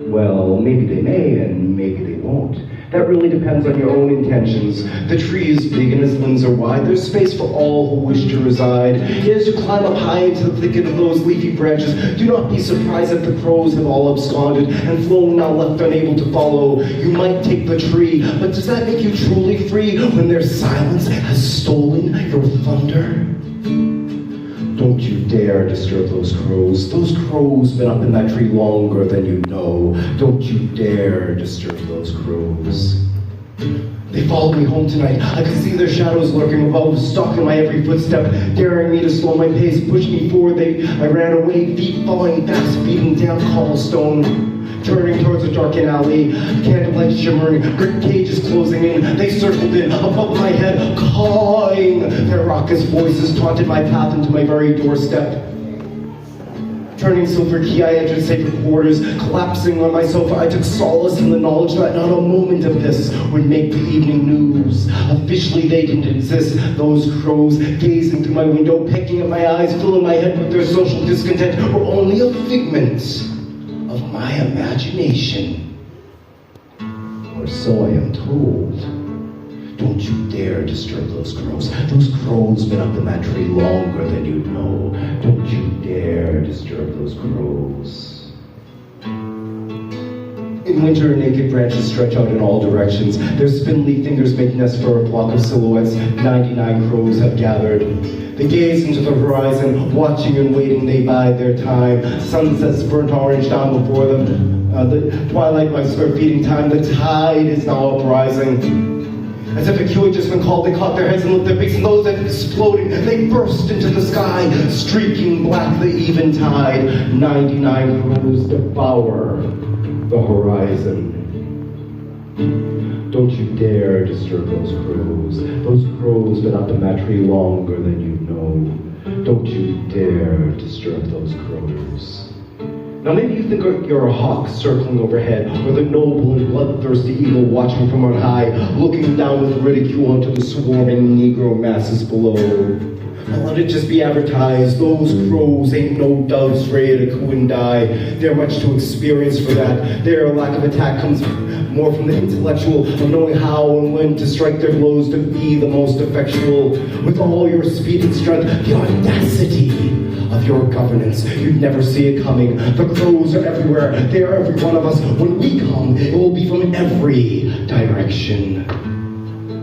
Well, maybe they may, and maybe they won't. That really depends on your own intentions. The tree is big and its limbs are wide. There's space for all who wish to reside. As you climb up high into the thicket of those leafy branches, do not be surprised if the crows have all absconded and flown, now left unable to follow. You might take the tree, but does that make you truly free when their silence has stolen your thunder? Don't you dare disturb those crows. Those crows been up in that tree longer than you know. Don't you dare disturb those crows. They followed me home tonight. I could see their shadows lurking above, stalking my every footstep, daring me to slow my pace, push me forward. I ran away, feet falling fast, beating down cobblestone. Turning towards a darkened alley, candlelight shimmering, brick cages closing in. They circled in above my head, cawing. Their raucous voices taunted my path into my very doorstep. Turning silver key, I entered sacred quarters. Collapsing on my sofa, I took solace in the knowledge that not a moment of this would make the evening news. Officially, they didn't exist. Those crows gazing through my window, pecking at my eyes, filling my head with their social discontent, were only a figment of my imagination. Or so I am told. Don't you dare disturb those crows. Those crows been up in that tree longer than you know. Don't you dare disturb those crows. In winter, naked branches stretch out in all directions. Their spindly fingers make nests for a flock of silhouettes. 99 crows have gathered. They gaze into the horizon, watching and waiting, they bide their time. Sunsets burnt orange down before them. The twilight marks their feeding time. The tide is now uprising. As if a cue had just been called, they caught their heads and looked their beaks, and those that exploding, they burst into the sky, streaking black the eventide. 99 crows devour the horizon. Don't you dare disturb those crows. Those crows been up in that tree longer than you know. Don't you dare disturb those crows. Now maybe you think you're a hawk circling overhead, or the noble and bloodthirsty eagle watching from on high, looking down with ridicule onto the swarming Negro masses below. Now let it just be advertised, those crows ain't no doves ready to coo and die. They're much too experienced for that. Their lack of attack comes more from the intellectual of knowing how and when to strike their blows to be the most effectual. With all your speed and strength, the audacity of your governance, you'd never see it coming. The crows are everywhere, they are every one of us. When we come, it will be from every direction.